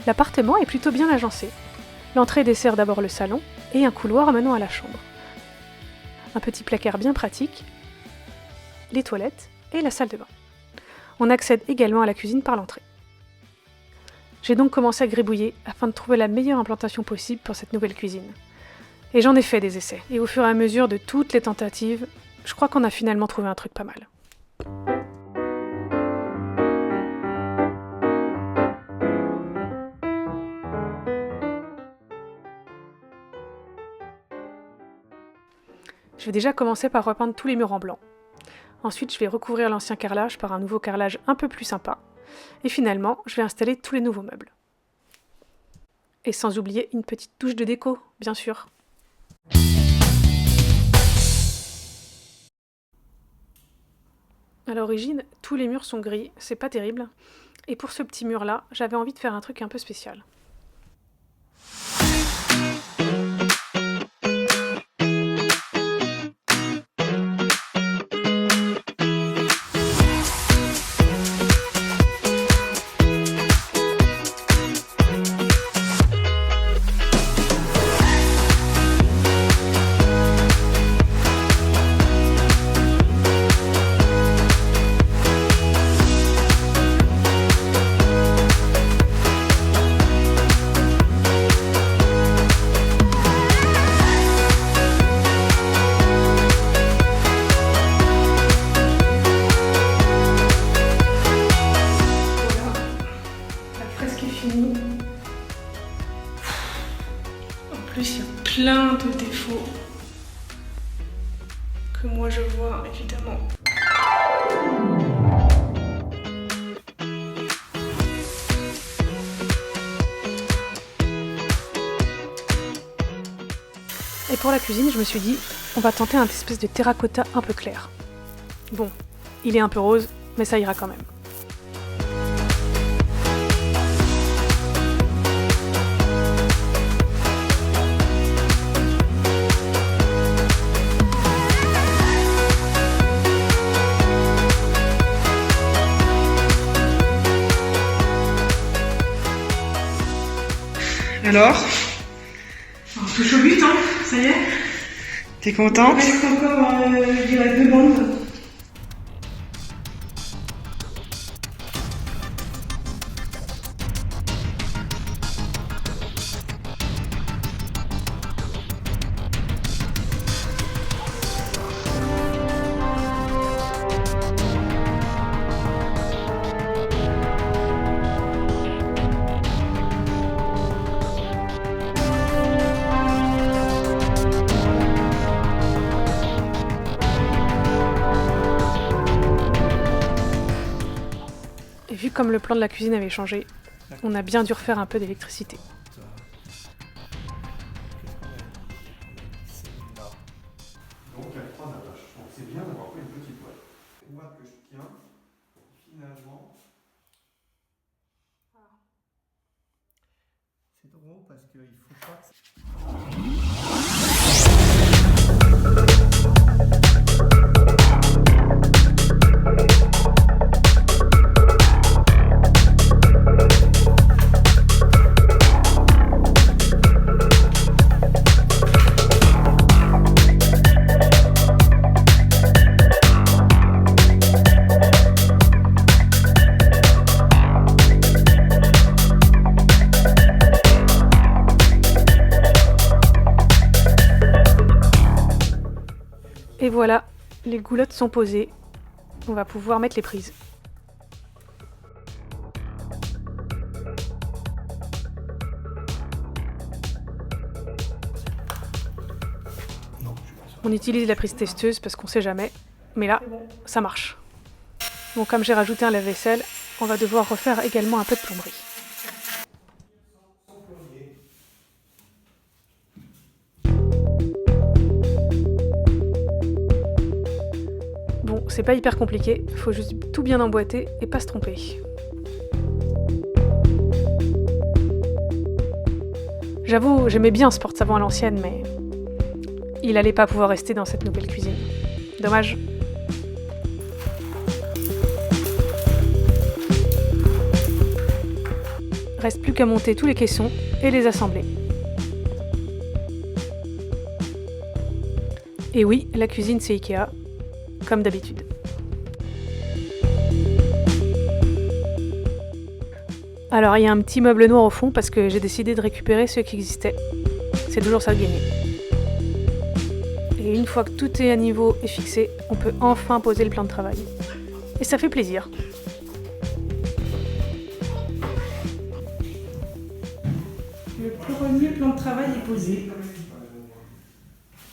L'appartement est plutôt bien agencé. L'entrée dessert d'abord le salon et un couloir menant à la chambre. Un petit placard bien pratique, les toilettes et la salle de bain. On accède également à la cuisine par l'entrée. J'ai donc commencé à gribouiller afin de trouver la meilleure implantation possible pour cette nouvelle cuisine. Et j'en ai fait des essais. Et au fur et à mesure de toutes les tentatives, je crois qu'on a finalement trouvé un truc pas mal. Je vais déjà commencer par repeindre tous les murs en blanc. Ensuite, je vais recouvrir l'ancien carrelage par un nouveau carrelage un peu plus sympa. Et finalement, je vais installer tous les nouveaux meubles. Et sans oublier une petite touche de déco, bien sûr. À l'origine, tous les murs sont gris, c'est pas terrible. Et pour ce petit mur-là, j'avais envie de faire un truc un peu spécial. En plus, il y a plein de défauts que moi je vois évidemment. Et pour la cuisine, je me suis dit, on va tenter un espèce de terracotta un peu clair. Bon, il est un peu rose, mais ça ira quand même. Alors, On touche au but, hein, ça y est. t'es contente? Il reste encore, je dirais, 2 bandes. Et vu comme le plan de la cuisine avait changé, on a bien dû refaire un peu d'électricité. Donc il y a 3 attaches. Donc c'est bien d'avoir pris une petite boîte. Une boîte que je tiens, finalement. C'est drôle parce qu'il faut pas que... Et voilà, les goulottes sont posées. On va pouvoir mettre les prises. On utilise la prise testeuse parce qu'on sait jamais, mais là, ça marche. Bon, comme j'ai rajouté un lave-vaisselle, on va devoir refaire également un peu de plomberie. Bon, c'est pas hyper compliqué, faut juste tout bien emboîter et pas se tromper. J'avoue, j'aimais bien ce porte-savon à l'ancienne, mais il allait pas pouvoir rester dans cette nouvelle cuisine. Dommage. Reste plus qu'à monter tous les caissons et les assembler. Et oui, la cuisine c'est Ikea, comme d'habitude. Alors il y a un petit meuble noir au fond parce que j'ai décidé de récupérer ceux qui existaient. C'est toujours ça de gagner. Et une fois que tout est à niveau et fixé, on peut enfin poser le plan de travail. Et ça fait plaisir. Le premier plan de travail est posé.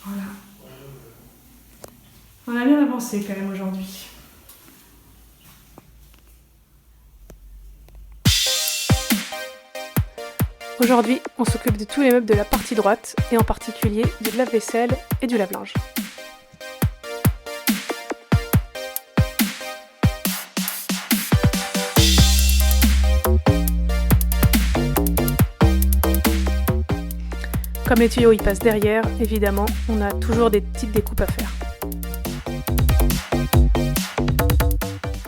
Voilà. On a bien avancé quand même aujourd'hui. Aujourd'hui, on s'occupe de tous les meubles de la partie droite, et en particulier du lave-vaisselle et du lave-linge. Comme les tuyaux y passent derrière, évidemment, on a toujours des petites découpes à faire.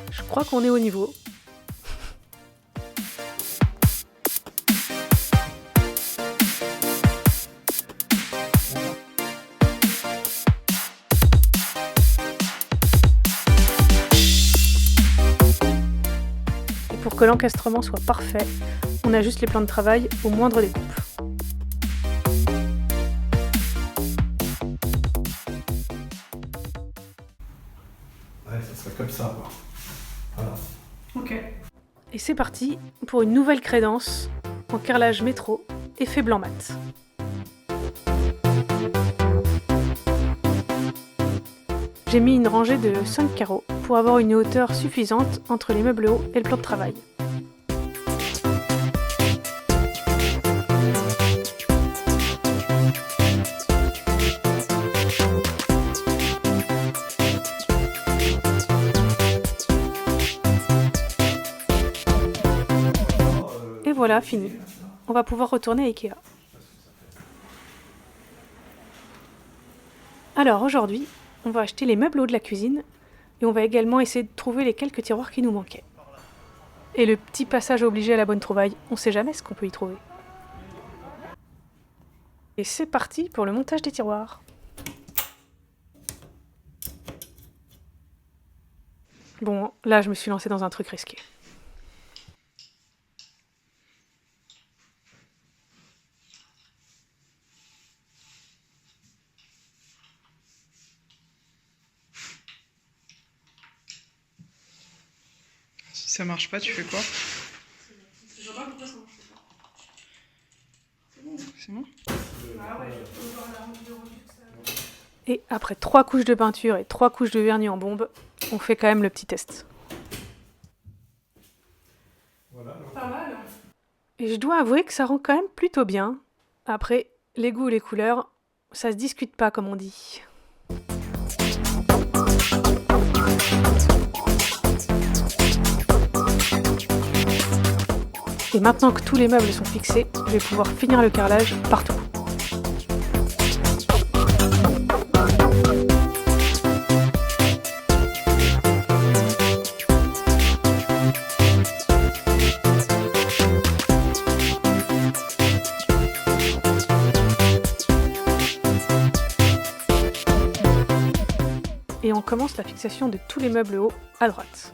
Je crois qu'on est au niveau. Et pour que l'encastrement soit parfait, on ajuste les plans de travail au moindre découpe. Ouais, ça serait comme ça, quoi. Voilà. Ok. Et c'est parti pour une nouvelle crédence en carrelage métro effet blanc mat. J'ai mis une rangée de 5 carreaux pour avoir une hauteur suffisante entre les meubles hauts et le plan de travail. Et voilà, fini. On va pouvoir retourner à Ikea. Alors aujourd'hui, on va acheter les meubles hauts de la cuisine et on va également essayer de trouver les quelques tiroirs qui nous manquaient. Et le petit passage obligé à la bonne trouvaille, on sait jamais ce qu'on peut y trouver. Et c'est parti pour le montage des tiroirs. Bon, là je me suis lancée dans un truc risqué. Si ça marche pas, tu fais quoi? C'est bon? Et après 3 couches de peinture et 3 couches de vernis en bombe, on fait quand même le petit test. Voilà. Pas mal. Et je dois avouer que ça rend quand même plutôt bien. Après, les goûts et les couleurs, ça se discute pas comme on dit. Et maintenant que tous les meubles sont fixés, je vais pouvoir finir le carrelage partout. Et on commence la fixation de tous les meubles hauts à droite.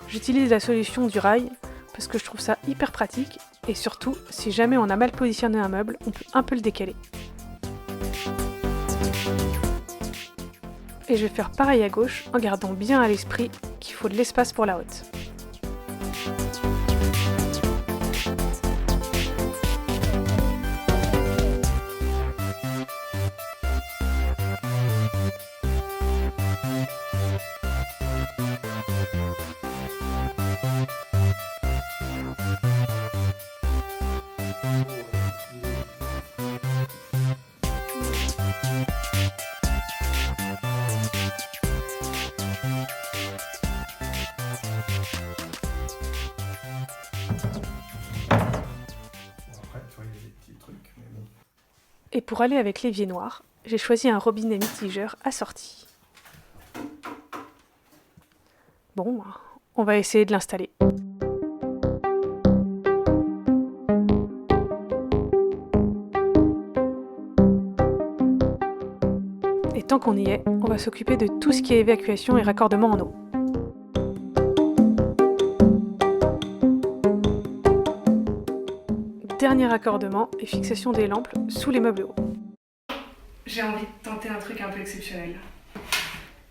J'utilise la solution du rail parce que je trouve ça hyper pratique et surtout, si jamais on a mal positionné un meuble, on peut un peu le décaler. Et je vais faire pareil à gauche en gardant bien à l'esprit qu'il faut de l'espace pour la haute. Après, tu vois, il y a des petits trucs, mais bon. Et pour aller avec l'évier noir, j'ai choisi un robinet mitigeur assorti. Bon, on va essayer de l'installer. Et tant qu'on y est, on va s'occuper de tout ce qui est évacuation et raccordement en eau. Dernier raccordement et fixation des lampes sous les meubles hauts. J'ai envie de tenter un truc un peu exceptionnel.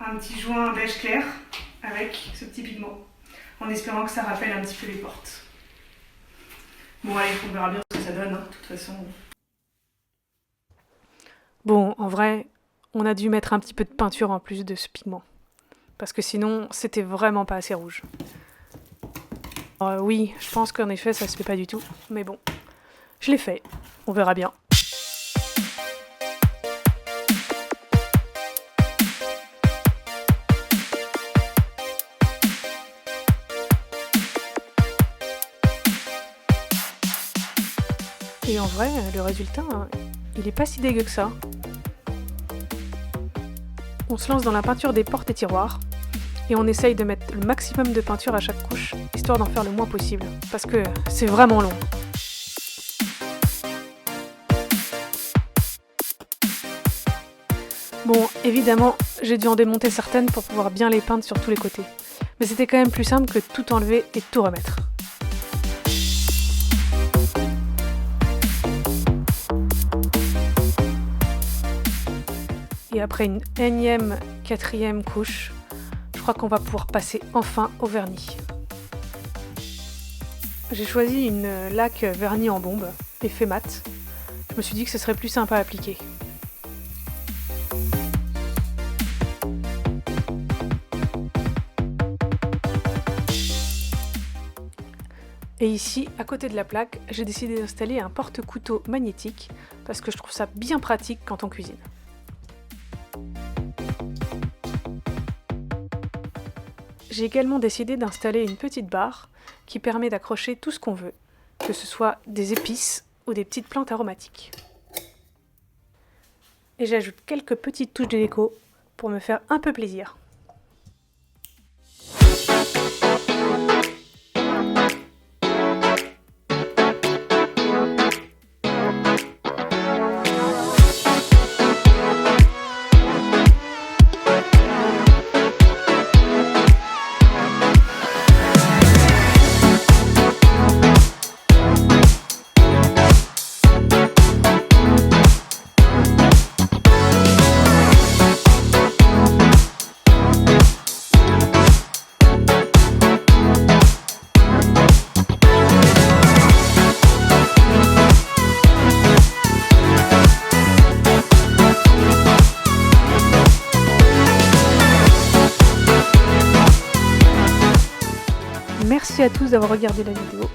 Un petit joint beige clair avec ce petit pigment, en espérant que ça rappelle un petit peu les portes. Bon allez, on verra bien ce que ça donne, hein, de toute façon. Bon, en vrai, on a dû mettre un petit peu de peinture en plus de ce pigment, parce que sinon, c'était vraiment pas assez rouge. Oui, je pense qu'en effet, ça se fait pas du tout, mais bon, je l'ai fait, on verra bien. Et en vrai, le résultat, il est pas si dégueu que ça. On se lance dans la peinture des portes et tiroirs, et on essaye de mettre le maximum de peinture à chaque couche, histoire d'en faire le moins possible, parce que c'est vraiment long. Bon, évidemment, j'ai dû en démonter certaines pour pouvoir bien les peindre sur tous les côtés, mais c'était quand même plus simple que tout enlever et tout remettre. Et après une énième 4e couche, je crois qu'on va pouvoir passer enfin au vernis. J'ai choisi une laque vernis en bombe, effet mat. Je me suis dit que ce serait plus sympa à appliquer. Et ici, à côté de la plaque, j'ai décidé d'installer un porte-couteau magnétique parce que je trouve ça bien pratique quand on cuisine. J'ai également décidé d'installer une petite barre qui permet d'accrocher tout ce qu'on veut, que ce soit des épices ou des petites plantes aromatiques. Et j'ajoute quelques petites touches de déco pour me faire un peu plaisir. Merci à tous d'avoir regardé la vidéo.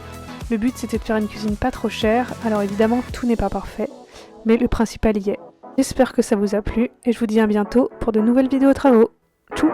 Le but c'était de faire une cuisine pas trop chère, alors évidemment tout n'est pas parfait, mais le principal y est. J'espère que ça vous a plu et je vous dis à bientôt pour de nouvelles vidéos travaux. Tchou!